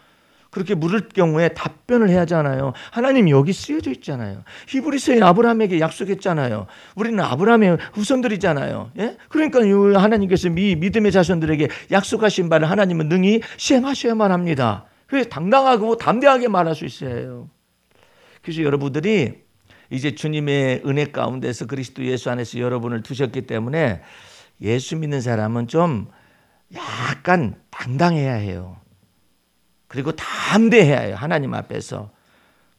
그렇게 물을 경우에 답변을 해야 하잖아요. 하나님 여기 쓰여져 있잖아요. 히브리서에 아브라함에게 약속했잖아요. 우리는 아브라함의 후손들이잖아요. 그러니까 하나님께서 믿음의 자손들에게 약속하신 바를 하나님은 능히 시행하셔야만 합니다. 그래서 당당하고 담대하게 말할 수 있어요. 그래서 여러분들이 이제 주님의 은혜 가운데서 그리스도 예수 안에서 여러분을 두셨기 때문에 예수 믿는 사람은 좀 약간 당당해야 해요. 그리고 담대해야 해요. 하나님 앞에서.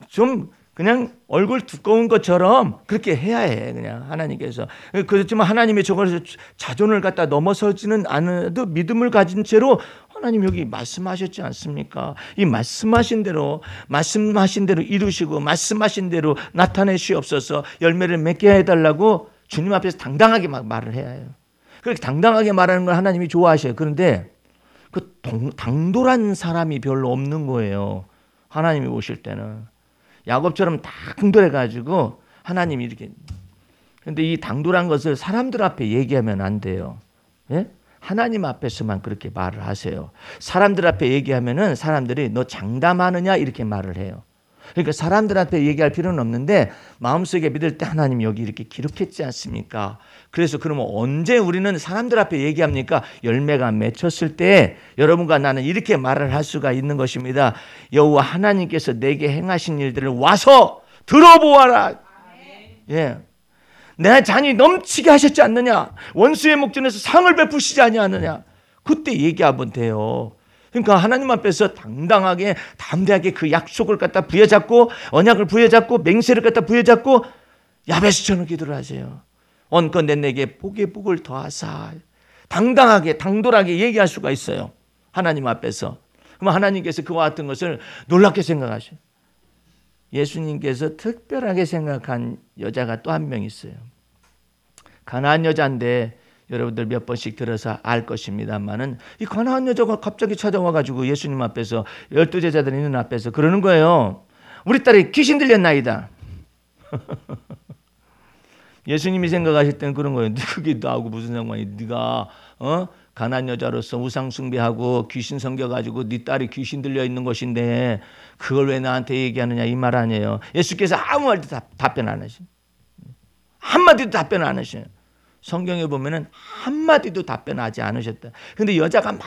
좀 그냥 얼굴 두꺼운 것처럼 그렇게 해야 해. 그냥 하나님께서. 그렇지만 하나님의 저걸 자존을 갖다 넘어서지는 않아도 믿음을 가진 채로 하나님 여기 말씀하셨지 않습니까? 이 말씀하신 대로 이루시고 말씀하신 대로 나타내시옵소서 열매를 맺게 해달라고 주님 앞에서 당당하게 막 말을 해야 해요. 그렇게 당당하게 말하는 걸 하나님이 좋아하셔요. 그런데 그 당돌한 사람이 별로 없는 거예요. 하나님이 오실 때는. 야곱처럼 당돌해가지고 하나님이 이렇게. 그런데 이 당돌한 것을 사람들 앞에 얘기하면 안 돼요. 하나님 앞에서만 그렇게 말을 하세요. 사람들 앞에 얘기하면은 사람들이 너 장담하느냐 이렇게 말을 해요. 그러니까 사람들한테 얘기할 필요는 없는데 마음속에 믿을 때 하나님 여기 이렇게 기록했지 않습니까? 그래서 그러면 언제 우리는 사람들 앞에 얘기합니까? 열매가 맺혔을 때 여러분과 나는 이렇게 말을 할 수가 있는 것입니다. 여호와 하나님께서 내게 행하신 일들을 와서 들어보아라. 내 잔이 넘치게 하셨지 않느냐? 원수의 목전에서 상을 베푸시지 아니하느냐? 그때 얘기하면 돼요. 그러니까 하나님 앞에서 당당하게 담대하게 그 약속을 갖다 부여잡고 언약을 부여잡고 맹세를 갖다 부여잡고 야베스처럼 기도를 하세요. 언건대 내게 복의 복을 더하사. 당당하게 당돌하게 얘기할 수가 있어요. 하나님 앞에서. 그럼 하나님께서 그와 같은 것을 놀랍게 생각하셔요. 예수님께서 특별하게 생각한 여자가 또 한 명 있어요. 가나안 여자인데 여러분들 몇 번씩 들어서 알 것입니다만은 이 가나안 여자가 갑자기 찾아와가지고 예수님 앞에서 12제자들 있는 앞에서 그러는 거예요. 우리 딸이 귀신 들렸나이다. 예수님이 생각하실 때는 그런 거예요. 그게 나하고 무슨 상관이? 네가 가나안 여자로서 우상 숭배하고 귀신 섬겨가지고 네 딸이 귀신 들려 있는 것인데 그걸 왜 나한테 얘기하느냐 이 말 아니에요. 예수께서 아무 말도 답변 안 하셔요. 한마디도 답변 안 하셔요. 성경에 보면은 한마디도 답변하지 않으셨다. 근데 여자가 막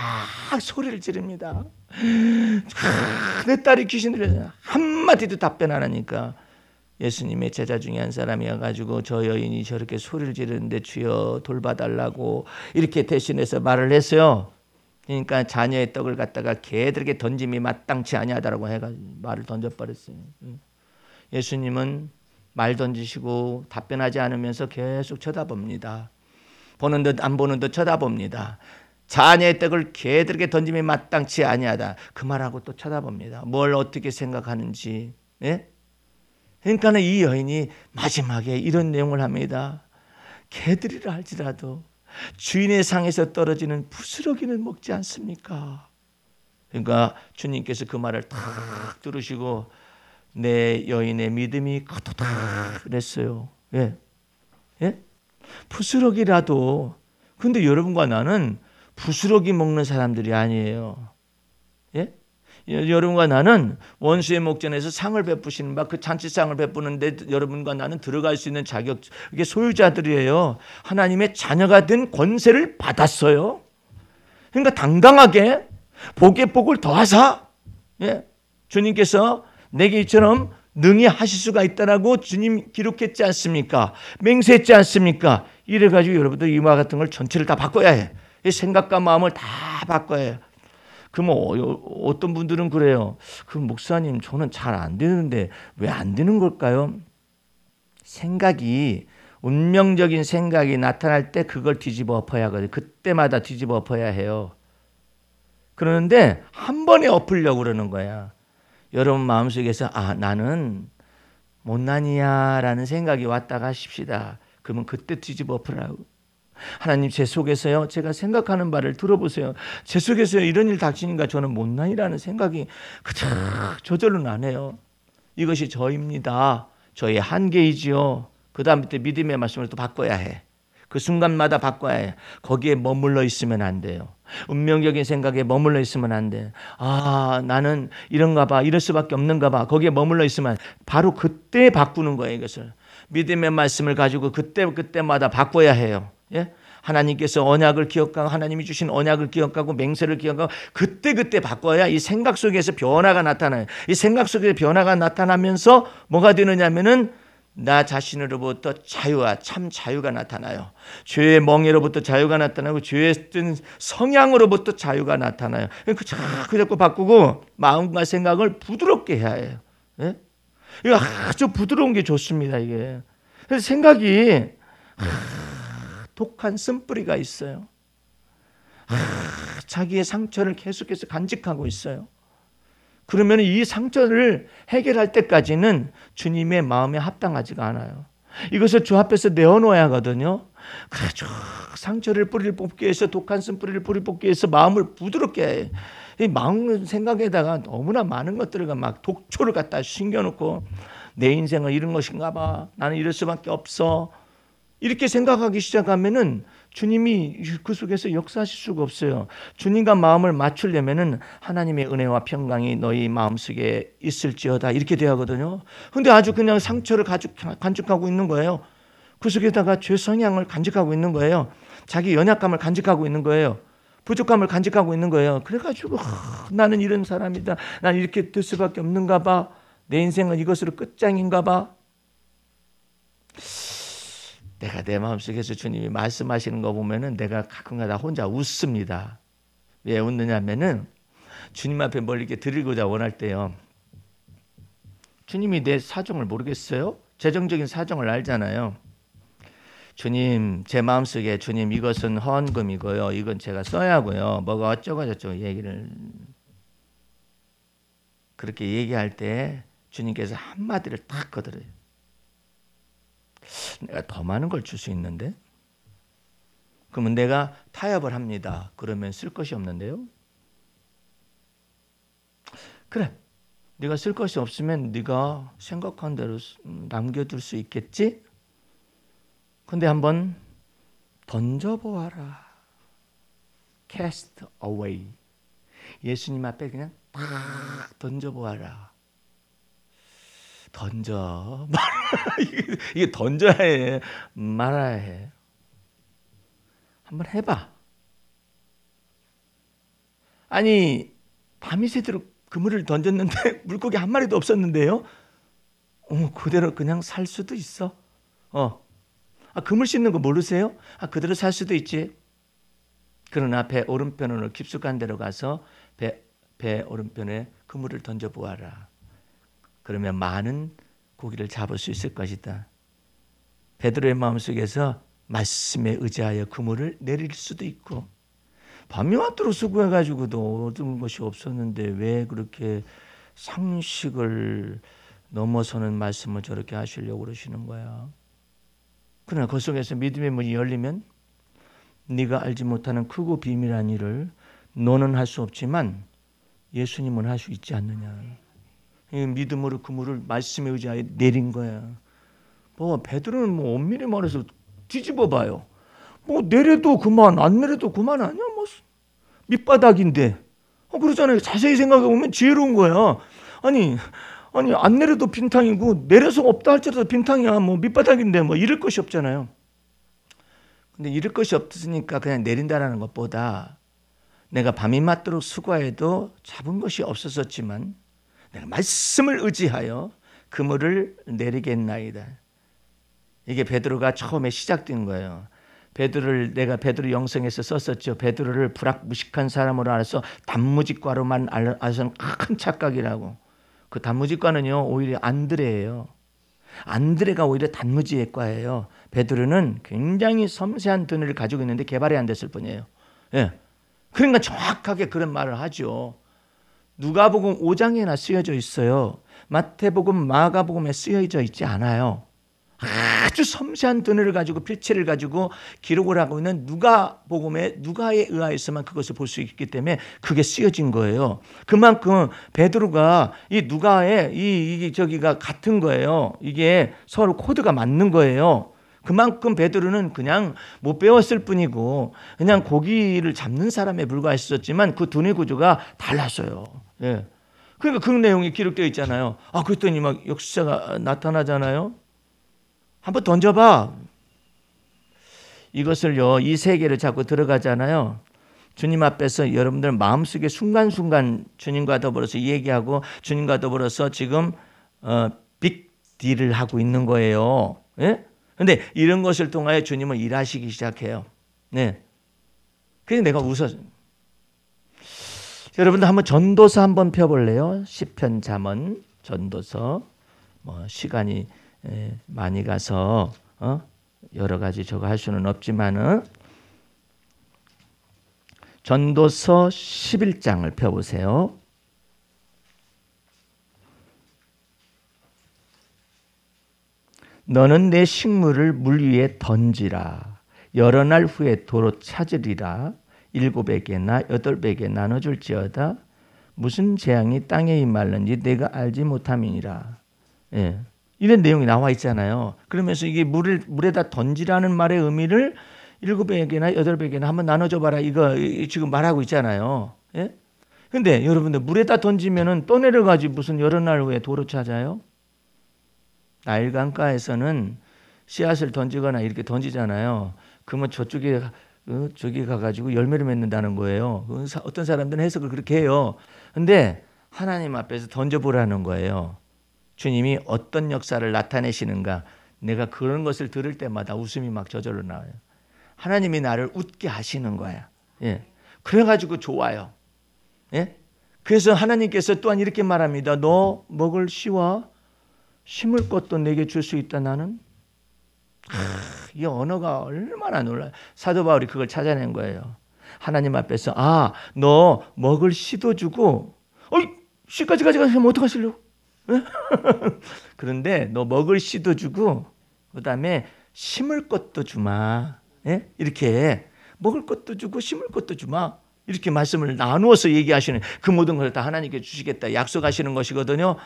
소리를 지릅니다. 내 딸이 귀신 들렸냐. 한마디도 답변 안 하니까 예수님의 제자 중에 한 사람이 와가지고 저 여인이 저렇게 소리를 지르는데 주여 돌봐달라고 이렇게 대신해서 말을 했어요. 그러니까 자녀의 떡을 갖다가 개들에게 던짐이 마땅치 아니하다라고 해가지고 말을 던져버렸어요. 예수님은 말 던지시고 답변하지 않으면서 계속 쳐다봅니다. 보는 듯 안 보는 듯 쳐다봅니다. 자녀의 떡을 개들에게 던짐이 마땅치 아니하다. 그 말하고 또 쳐다봅니다. 뭘 어떻게 생각하는지. 그러니까 이 여인이 마지막에 이런 내용을 합니다. 개들이라 할지라도 주인의 상에서 떨어지는 부스러기는 먹지 않습니까? 그러니까 주님께서 그 말을 탁 들으시고 내 여인의 믿음이 커도다 그랬어요. 부스러기라도. 근데 여러분과 나는 부스러기 먹는 사람들이 아니에요. 여러분과 나는 원수의 목전에서 상을 베푸시는 바 그 잔치상을 베푸는데 여러분과 나는 들어갈 수 있는 자격, 이게 소유자들이에요. 하나님의 자녀가 된 권세를 받았어요. 그러니까 당당하게 복에 복을 더하사, 예, 주님께서 내게 이처럼 능히 하실 수가 있다라고 주님 기록했지 않습니까? 맹세했지 않습니까? 이래가지고 여러분들 이와 같은 걸 전체를 다 바꿔야 해. 생각과 마음을 다 바꿔야 해. 그럼 어떤 분들은 그래요. 그 목사님 저는 잘 안 되는데 왜 안 되는 걸까요? 생각이, 운명적인 생각이 나타날 때 그걸 뒤집어 엎어야 하거든요. 그때마다 뒤집어 엎어야 해요. 그러는데 한 번에 엎으려고 그러는 거야. 여러분 마음속에서 나는 못난이야 라는 생각이 왔다가 하십시다. 그러면 그때 뒤집어 엎으라고. 하나님 제 속에서요, 제가 생각하는 바를 들어보세요. 제 속에서요, 이런 일 닥치니까 저는 못난이라는 생각이 저절로 나네요. 이것이 저입니다. 저의 한계이지요. 그 다음에 믿음의 말씀을 또 바꿔야 해. 그 순간마다 바꿔야 해. 거기에 머물러 있으면 안 돼요. 운명적인 생각에 머물러 있으면 안 돼. 나는 이런가 봐, 이럴 수밖에 없는가 봐. 거기에 머물러 있으면 바로 그때 바꾸는 거예요. 이것을 믿음의 말씀을 가지고 그때마다 바꿔야 해요. 예? 하나님께서 언약을 기억하고, 하나님이 주신 언약을 기억하고, 맹세를 기억하고, 그때 바꿔야 이 생각 속에서 변화가 나타나요. 이 생각 속에 변화가 나타나면서 뭐가 되느냐면은 나 자신으로부터 자유와 참 자유가 나타나요. 죄의 멍에로부터 자유가 나타나고, 죄의 뜬 성향으로부터 자유가 나타나요. 그 자꾸 바꾸고 마음과 생각을 부드럽게 해야 해요. 예? 이거 아주 부드러운 게 좋습니다. 이게. 그래서 생각이 독한 쓴뿌리가 있어요. 자기의 상처를 계속해서 간직하고 있어요. 그러면 이 상처를 해결할 때까지는 주님의 마음에 합당하지가 않아요. 이것을 주 앞에서 내어놓아야 하거든요. 그래서 상처를 뿌리를 뽑기 위해서, 독한 쓴뿌리를 뿌리를 뽑기 위해서 마음을 부드럽게 해. 이 마음 생각에다가 너무나 많은 것들을 막 독초를 갖다 심겨놓고 내 인생은 이런 것인가 봐, 나는 이럴 수밖에 없어, 이렇게 생각하기 시작하면은 주님이 그 속에서 역사하실 수가 없어요. 주님과 마음을 맞추려면은 하나님의 은혜와 평강이 너희 마음속에 있을지어다, 이렇게 돼야 하거든요. 근데 아주 그냥 상처를 간직하고 있는 거예요. 그 속에다가 죄 성향을 간직하고 있는 거예요. 자기 연약감을 간직하고 있는 거예요. 부족함을 간직하고 있는 거예요. 그래가지고 나는 이런 사람이다, 난 이렇게 될 수밖에 없는가 봐, 내 인생은 이것으로 끝장인가 봐. 내가 내 마음속에서 주님이 말씀하시는 거 보면은 내가 가끔가다 혼자 웃습니다. 왜 웃느냐면은 주님 앞에 뭘 이렇게 드리고자 원할 때요, 주님이 내 사정을 모르겠어요? 재정적인 사정을 알잖아요. 주님, 제 마음속에 주님 이것은 헌금이고요, 이건 제가 써야 하고요, 뭐가 어쩌고 저쩌고 얘기를 그렇게 얘기할 때 주님께서 한마디를 딱 거들어요. 내가 더 많은 걸 줄 수 있는데? 그러면 내가 타협을 합니다. 그러면 쓸 것이 없는데요? 그래, 네가 쓸 것이 없으면 네가 생각한 대로 남겨둘 수 있겠지? 근데 한번 던져보아라. Cast away. 예수님 앞에 그냥 딱 던져보아라. 던져 이게 던져야 해, 말아야 해. 한번 해봐. 아니 밤이 새도록 그물을 던졌는데 물고기 한 마리도 없었는데요. 그대로 그냥 살 수도 있어. 그물 씻는 거 모르세요? 그대로 살 수도 있지. 그러나 배 오른편으로 깊숙한 데로 가서 배 오른편에 그물을 던져보아라. 그러면 많은 고기를 잡을 수 있을 것이다. 베드로의 마음속에서 말씀에 의지하여 그물을 내릴 수도 있고, 밤이 왔도록 수고해가지고도 얻은 것이 없었는데 왜 그렇게 상식을 넘어서는 말씀을 저렇게 하시려고 그러시는 거야. 그러나 그 속에서 믿음의 문이 열리면 네가 알지 못하는 크고 비밀한 일을 너는 할 수 없지만 예수님은 할 수 있지 않느냐. 믿음으로 그물을 말씀에 의지하여 내린 거야. 베드로는 엄밀히 말해서 뒤집어 봐요. 내려도 그만, 안 내려도 그만 아니야. 밑바닥인데 그러잖아요. 자세히 생각해 보면 지혜로운 거야. 아니 안 내려도 빈탕이고 내려서 없다 할지라도 빈탕이야. 뭐 밑바닥인데 뭐 잃을 것이 없잖아요. 근데 잃을 것이 없으니까 그냥 내린다라는 것보다 내가 밤이 맞도록 수고해도 잡은 것이 없었지만 내가 말씀을 의지하여 그물을 내리겠나이다. 이게 베드로가 처음에 시작된 거예요. 내가 베드로 영성에서 썼었죠. 베드로를 불악무식한 사람으로 알아서 단무직과로만 알아서는 큰 착각이라고. 그 단무직과는요 오히려 안드레예요. 안드레가 오히려 단무지과예요. 베드로는 굉장히 섬세한 두뇌를 가지고 있는데 개발이 안 됐을 뿐이에요. 예. 그러니까 정확하게 그런 말을 하죠. 누가복음 5장에나 쓰여져 있어요. 마태복음, 마가복음에 쓰여져 있지 않아요. 아주 섬세한 두뇌를 가지고 필체를 가지고 기록을 하고 있는 누가에 의하여서만 그것을 볼 수 있기 때문에 그게 쓰여진 거예요. 그만큼 베드로가 이 누가에 저기가 같은 거예요. 이게 서로 코드가 맞는 거예요. 그만큼 베드로는 그냥 못 배웠을 뿐이고 그냥 고기를 잡는 사람에 불과했었지만 그 두뇌 구조가 달랐어요. 예. 그러니까 그 내용이 기록되어 있잖아요. 그랬더니 막 역사가 나타나잖아요. 한번 던져봐. 이것을요, 이 세계를 자꾸 들어가잖아요. 주님 앞에서 여러분들 마음속에 순간순간 주님과 더불어서 얘기하고 주님과 더불어서 지금 빅딜을 하고 있는 거예요. 예? 근데 이런 것을 통하여 주님은 일하시기 시작해요. 네. 그래서 내가 웃었어요. 여러분들 한번 전도서 한번 펴볼래요? 시편, 잠언, 전도서. 시간이 많이 가서 여러 가지 저거 할 수는 없지만은 전도서 11장을 펴보세요. 너는 내 식물을 물 위에 던지라. 여러 날 후에 도로 찾으리라. 7에게나 8에게 나눠줄지어다. 무슨 재앙이 땅에 임할는지 내가 알지 못함이니라. 예. 이런 내용이 나와 있잖아요. 그러면서 이게 물에다 던지라는 말의 의미를 7에게나 8에게나 한번 나눠줘봐라. 이거 지금 말하고 있잖아요. 예? 근데 여러분들 물에다 던지면은 떠내려가지 무슨 여러 날 후에 도로 찾아요? 나일 강가에서는 씨앗을 던지거나 이렇게 던지잖아요. 그러면 저기 가가지고 열매를 맺는다는 거예요. 어떤 사람들은 해석을 그렇게 해요. 근데 하나님 앞에서 던져보라는 거예요. 주님이 어떤 역사를 나타내시는가. 내가 그런 것을 들을 때마다 웃음이 막 저절로 나와요. 하나님이 나를 웃게 하시는 거야. 예. 그래가지고 좋아요. 예? 그래서 하나님께서 또한 이렇게 말합니다. 너 먹을 씨와 심을 것도 내게 줄 수 있다 나는. 이 언어가 얼마나 놀라요. 사도 바울이 그걸 찾아낸 거예요. 하나님 앞에서 너 먹을 씨도 주고 씨까지 가져가시면 어떡하시려고. 그런데 너 먹을 씨도 주고 그다음에 심을 것도 주마. 예? 이렇게 먹을 것도 주고 심을 것도 주마. 이렇게 말씀을 나누어서 얘기하시는 그 모든 걸 다 하나님께 주시겠다 약속하시는 것이거든요.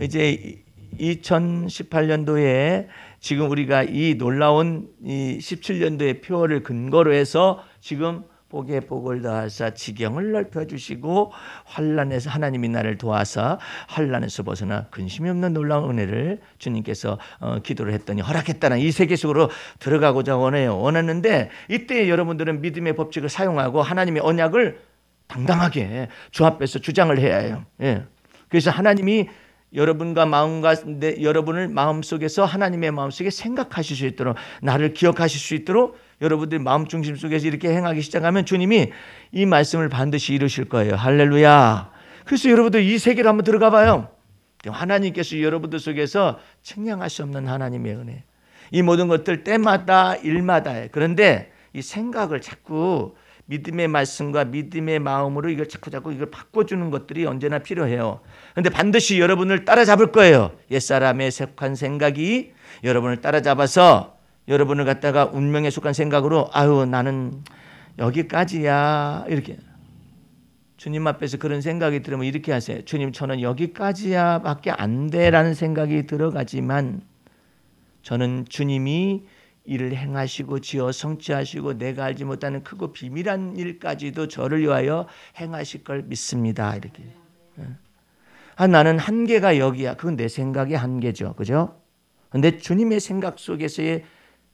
이제 2018년도에 지금 우리가 이 놀라운 이 17년도의 표를 근거로 해서 지금 복에 복을 더하사 지경을 넓혀주시고 환난에서 하나님이 나를 도와서 환난에서 벗어나 근심이 없는 놀라운 은혜를 주님께서 기도를 했더니 허락했다는 이 세계 속으로 들어가고자 원했는데 이때 여러분들은 믿음의 법칙을 사용하고 하나님의 언약을 당당하게 주 앞에서 주장을 해야 해요. 예. 그래서 하나님이 여러분과 여러분을 마음속에서 하나님의 마음속에 생각하실 수 있도록 나를 기억하실 수 있도록 여러분들이 마음 중심 속에서 이렇게 행하기 시작하면 주님이 이 말씀을 반드시 이루실 거예요. 할렐루야. 그래서 여러분들 이 세계로 한번 들어가 봐요. 하나님께서 여러분들 속에서 측량할 수 없는 하나님의 은혜. 이 모든 것들 때마다 일마다 해. 그런데 이 생각을 자꾸 믿음의 말씀과 믿음의 마음으로 이걸 자꾸 이걸 바꿔주는 것들이 언제나 필요해요. 그런데 반드시 여러분을 따라잡을 거예요. 옛사람에 속한 생각이 여러분을 따라잡아서 여러분을 갖다가 운명에 속한 생각으로 나는 여기까지야 이렇게 주님 앞에서 그런 생각이 들으면 이렇게 하세요. 주님 저는 여기까지야 밖에 안 돼라는 생각이 들어가지만 저는 주님이 일을 행하시고 지어 성취하시고 내가 알지 못하는 크고 비밀한 일까지도 저를 위하여 행하실 걸 믿습니다. 이렇게. 나는 한계가 여기야. 그건 내 생각의 한계죠. 그죠? 근데 주님의 생각 속에서의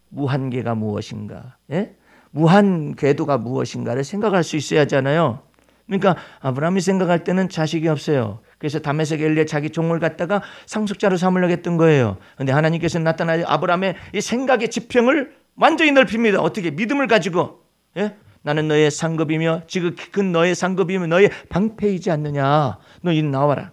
무한계가 무엇인가? 예? 무한 궤도가 무엇인가를 생각할 수 있어야 하잖아요. 그러니까 아브라함이 생각할 때는 자식이 없어요. 그래서 다메섹 엘리에 자기 종을 갖다가 상속자로 삼으려고 했던 거예요. 그런데 하나님께서 나타나 아브라함의 이 생각의 지평을 완전히 넓힙니다. 어떻게? 믿음을 가지고. 예? 나는 너의 상급이며 지극히 너의 상급이며 너의 방패이지 않느냐. 너 이리 나와라.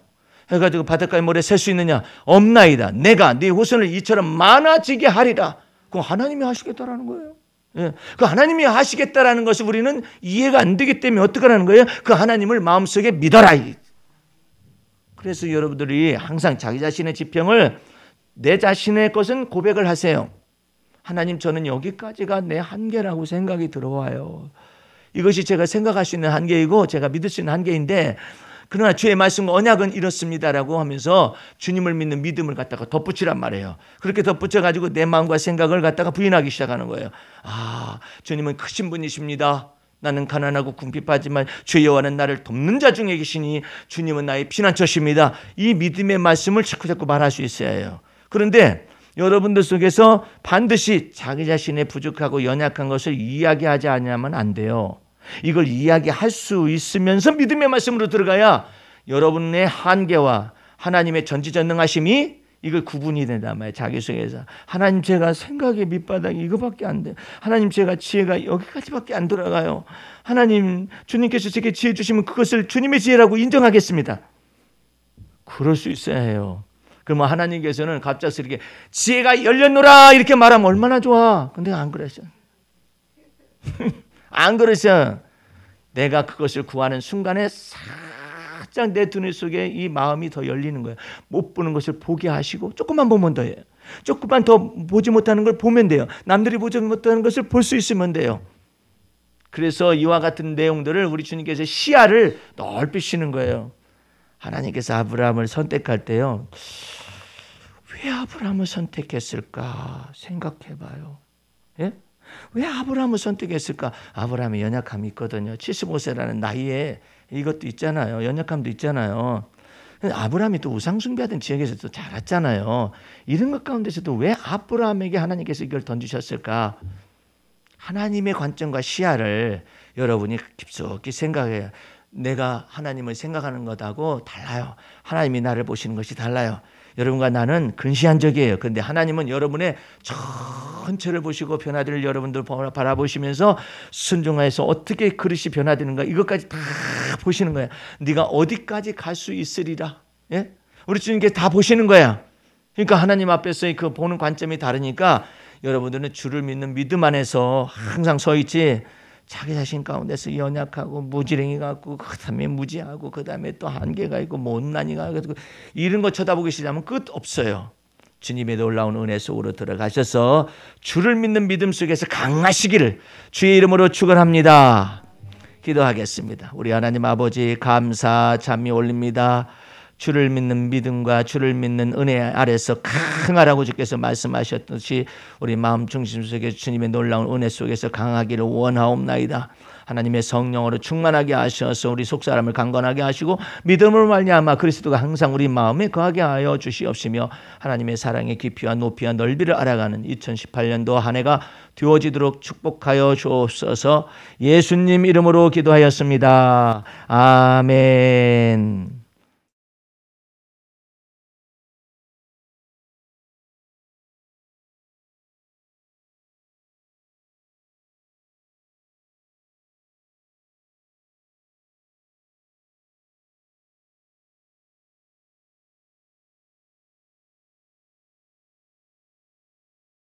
해가지고 바닷가에 모래 셀 수 있느냐. 없나이다. 내가 네 후손을 이처럼 많아지게 하리라. 그거 하나님이 하시겠다라는 거예요. 예. 그 하나님이 하시겠다라는 것을 우리는 이해가 안 되기 때문에 어떡하라는 거예요? 그 하나님을 마음속에 믿어라. 그래서 여러분들이 항상 자기 자신의 지평을 내 자신의 것은 고백을 하세요. 하나님, 저는 여기까지가 내 한계라고 생각이 들어와요. 이것이 제가 생각할 수 있는 한계이고 제가 믿을 수 있는 한계인데, 그러나 주의 말씀과 언약은 이렇습니다라고 하면서 주님을 믿는 믿음을 갖다가 덧붙이란 말이에요. 그렇게 덧붙여가지고 내 마음과 생각을 갖다가 부인하기 시작하는 거예요. 주님은 크신 분이십니다. 나는 가난하고 궁핍하지만 주의 여호와는 나를 돕는 자 중에 계시니 주님은 나의 피난처십니다. 이 믿음의 말씀을 자꾸자꾸 말할 수 있어야 해요. 그런데 여러분들 속에서 반드시 자기 자신의 부족하고 연약한 것을 이야기하지 않으면 안 돼요. 이걸 이야기할 수 있으면서 믿음의 말씀으로 들어가야 여러분의 한계와 하나님의 전지전능하심이 이걸 구분이 된단 말이에요. 자기 속에서. 하나님, 제가 생각의 밑바닥이 이거밖에 안 돼요. 하나님, 제가 지혜가 여기까지밖에 안 돌아가요. 하나님, 주님께서 제게 지혜 주시면 그것을 주님의 지혜라고 인정하겠습니다. 그럴 수 있어야 해요. 그러면 하나님께서는 갑작스럽게 지혜가 열렸노라 이렇게 말하면 얼마나 좋아. 근데 안 그러셔. 안 그러셔. 내가 그것을 구하는 순간에 살짝 내 두뇌 속에 이 마음이 더 열리는 거예요. 못 보는 것을 보게 하시고 조금만 보면 더해요. 조금만 더 보지 못하는 걸 보면 돼요. 남들이 보지 못하는 것을 볼 수 있으면 돼요. 그래서 이와 같은 내용들을 우리 주님께서 시야를 넓히시는 거예요. 하나님께서 아브라함을 선택할 때요, 왜 아브라함을 선택했을까 생각해 봐요. 예? 왜 아브라함을 선택했을까? 아브라함의 연약함이 있거든요. 75세라는 나이에 이것도 있잖아요. 연약함도 있잖아요. 아브라함이 또 우상숭배하던 지역에서 또 자랐잖아요. 이런 것 가운데서도 왜 아브라함에게 하나님께서 이걸 던지셨을까? 하나님의 관점과 시야를 여러분이 깊숙이 생각해요. 내가 하나님을 생각하는 것하고 달라요. 하나님이 나를 보시는 것이 달라요. 여러분과 나는 근시안적이에요. 그런데 하나님은 여러분의 전체를 보시고 변화될 여러분들 바라보시면서 순종하여서 어떻게 그릇이 변화되는가 이것까지 다 보시는 거야. 네가 어디까지 갈 수 있으리라. 예? 우리 주님께 다 보시는 거야. 그러니까 하나님 앞에서의 그 보는 관점이 다르니까 여러분들은 주를 믿는 믿음 안에서 항상 서 있지, 자기 자신 가운데서 연약하고 무지랭이 같고 그다음에 무지하고 그다음에 또 한계가 있고 못난이가 있고 이런 거 쳐다보기 시작하면 끝 없어요. 주님의 놀라운 은혜 속으로 들어가셔서 주를 믿는 믿음 속에서 강하시기를 주의 이름으로 축원합니다. 기도하겠습니다. 우리 하나님 아버지, 감사 찬미 올립니다. 주를 믿는 믿음과 주를 믿는 은혜 아래서 강하라고 주께서 말씀하셨듯이 우리 마음 중심 속에 주님의 놀라운 은혜 속에서 강하기를 원하옵나이다. 하나님의 성령으로 충만하게 하셔서 우리 속사람을 강건하게 하시고 믿음으로 말미암아 그리스도가 항상 우리 마음에 거하게 하여 주시옵시며 하나님의 사랑의 깊이와 높이와 넓이를 알아가는 2018년도 한 해가 되어지도록 축복하여 주옵소서. 예수님 이름으로 기도하였습니다. 아멘.